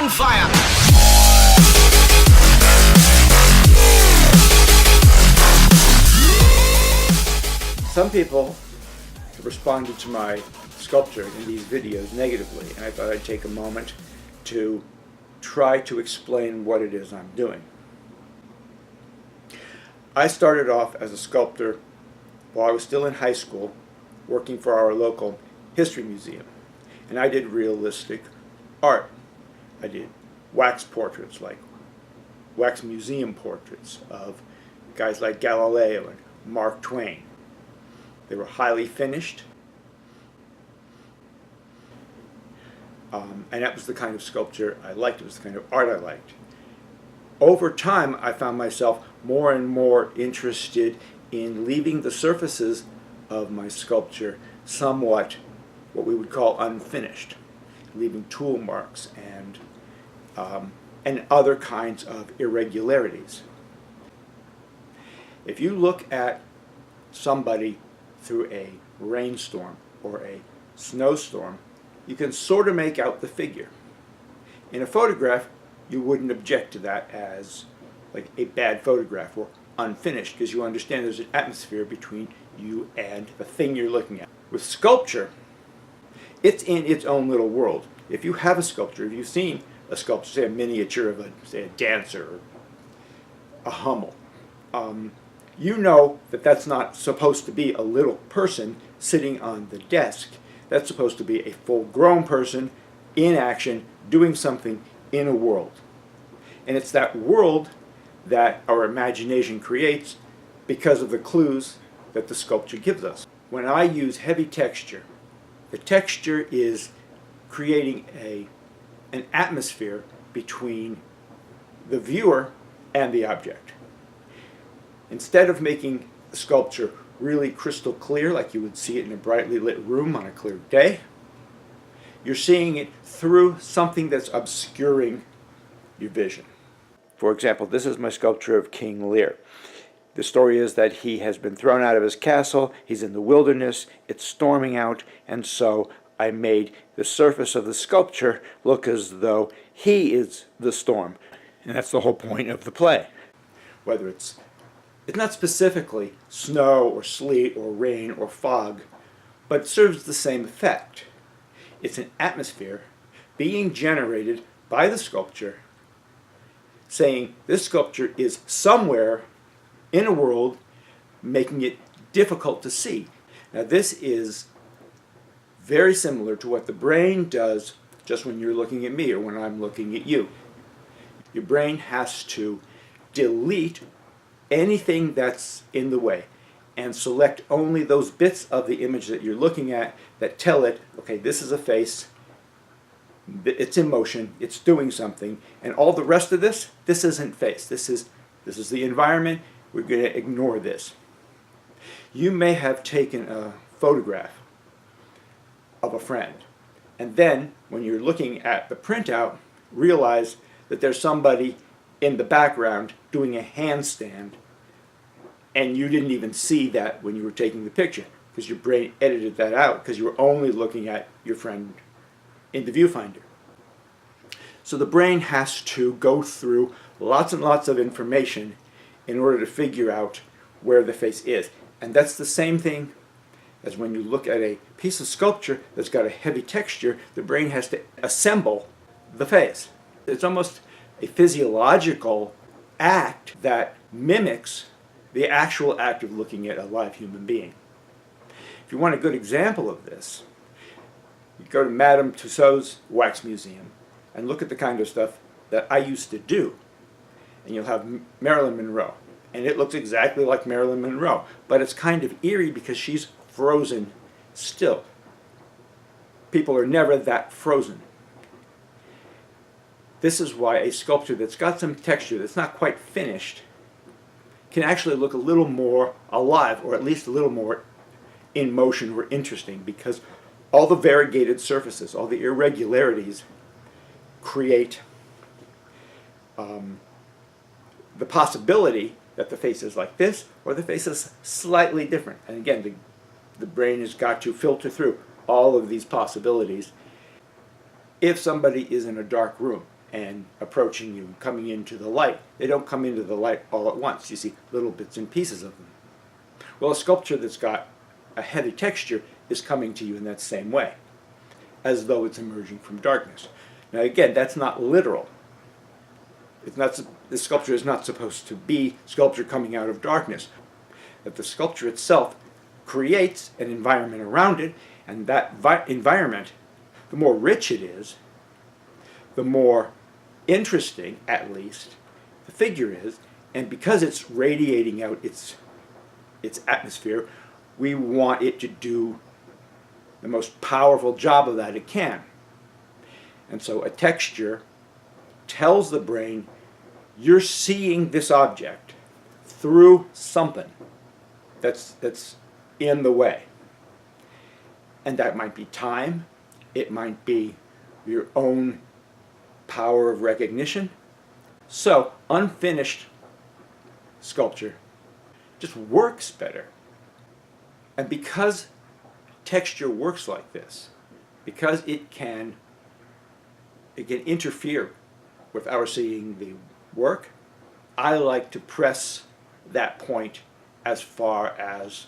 on fire. Some people have responded to my sculpture in these videos negatively, and I thought I'd take a moment to try to explain what it is I'm doing. I started off as a sculptor while I was still in high school, working for our local history museum, and I did realistic art. I did wax portraits, like wax museum portraits of guys like Galileo and Mark Twain. They were highly finished, and that was the kind of sculpture I liked. It was the kind of art I liked. Over time, I found myself more and more interested in leaving the surfaces of my sculpture somewhat what we would call unfinished, leaving tool marks and other kinds of irregularities. If you look at somebody through a rainstorm or a snowstorm, you can sort of make out the figure. In a photograph, you wouldn't object to that as like a bad photograph or unfinished, because you understand there's an atmosphere between you and the thing you're looking at. With sculpture, it's in its own little world. If you have a sculpture, if you've seen a sculpture, say a miniature of a dancer or a Hummel, you know that that's not supposed to be a little person sitting on the desk. That's supposed to be a full-grown person in action doing something in a world. And it's that world that our imagination creates because of the clues that the sculpture gives us. When I use heavy texture, the texture is creating an atmosphere between the viewer and the object. Instead of making the sculpture really crystal clear, like you would see it in a brightly lit room on a clear day, you're seeing it through something that's obscuring your vision. For example, this is my sculpture of King Lear. The story is that he has been thrown out of his castle, he's in the wilderness, it's storming out, and so I made the surface of the sculpture look as though he is the storm. And that's the whole point of the play. Whether it's not specifically snow or sleet or rain or fog, but it serves the same effect. It's an atmosphere being generated by the sculpture, saying this sculpture is somewhere in a world, making it difficult to see. Now this is very similar to what the brain does just when you're looking at me or when I'm looking at you. Your brain has to delete anything that's in the way and select only those bits of the image that you're looking at that tell it, okay, this is a face, it's in motion, it's doing something, and all the rest of this isn't face. This is the environment. We're going to ignore this. You may have taken a photograph of a friend, and then when you're looking at the printout, realize that there's somebody in the background doing a handstand, and you didn't even see that when you were taking the picture because your brain edited that out because you were only looking at your friend in the viewfinder. So the brain has to go through lots and lots of information in order to figure out where the face is. And that's the same thing as when you look at a piece of sculpture that's got a heavy texture. The brain has to assemble the face. It's almost a physiological act that mimics the actual act of looking at a live human being. If you want a good example of this, you go to Madame Tussauds Wax Museum and look at the kind of stuff that I used to do. And you'll have Marilyn Monroe, and it looks exactly like Marilyn Monroe, but it's kind of eerie because she's frozen still. People are never that frozen. This is why a sculpture that's got some texture, that's not quite finished, can actually look a little more alive, or at least a little more in motion or interesting, because all the variegated surfaces, all the irregularities create the possibility that the face is like this or the face is slightly different. And again, the brain has got to filter through all of these possibilities. If somebody is in a dark room and approaching you, coming into the light. They don't come into the light all at once. You see little bits and pieces of them. Well, a sculpture that's got a heavy texture is coming to you in that same way, as though it's emerging from darkness. Now again, that's not literal. It's not, the sculpture is not supposed to be sculpture coming out of darkness. That the sculpture itself creates an environment around it, and that environment, the more rich it is, the more interesting, at least, the figure is, and because it's radiating out its atmosphere, we want it to do the most powerful job of that it can. And so a texture tells the brain, you're seeing this object through something that's in the way. And that might be time, it might be your own power of recognition. So unfinished sculpture just works better. And because texture works like this, because it can interfere with our seeing the work, I like to press that point as far as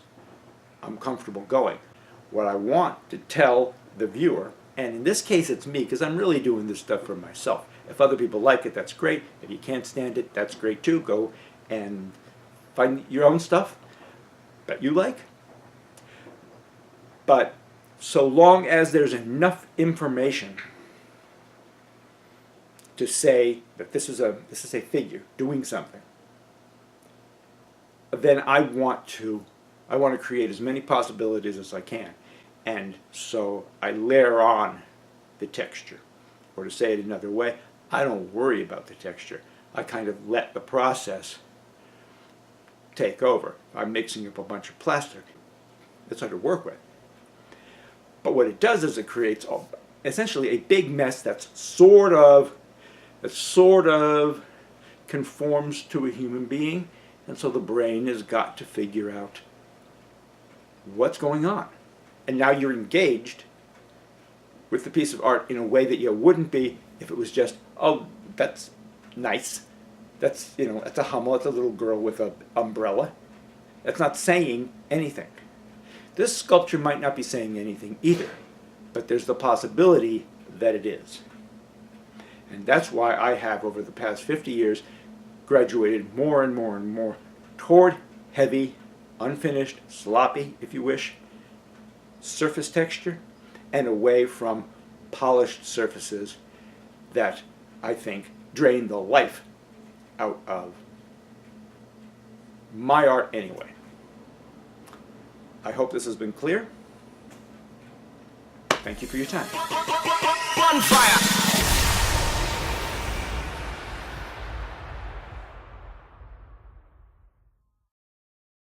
I'm comfortable going. What I want to tell the viewer, and in this case it's me, because I'm really doing this stuff for myself. If other people like it, that's great. If you can't stand it, that's great too. Go and find your own stuff that you like. But so long as there's enough information to say that this is a figure doing something, then I want to create as many possibilities as I can. And so I layer on the texture. Or to say it another way, I don't worry about the texture. I kind of let the process take over. I'm mixing up a bunch of plastic. It's hard to work with. But what it does is it creates essentially a big mess that sort of conforms to a human being, and so the brain has got to figure out what's going on. And now you're engaged with the piece of art in a way that you wouldn't be if it was just, oh, that's nice. That's, that's a Hummel, it's a little girl with an umbrella. That's not saying anything. This sculpture might not be saying anything either, but there's the possibility that it is. And that's why I have, over the past 50 years, graduated more and more and more toward heavy, unfinished, sloppy, if you wish, surface texture, and away from polished surfaces that I think drain the life out of my art anyway. I hope this has been clear. Thank you for your time. Bonfire!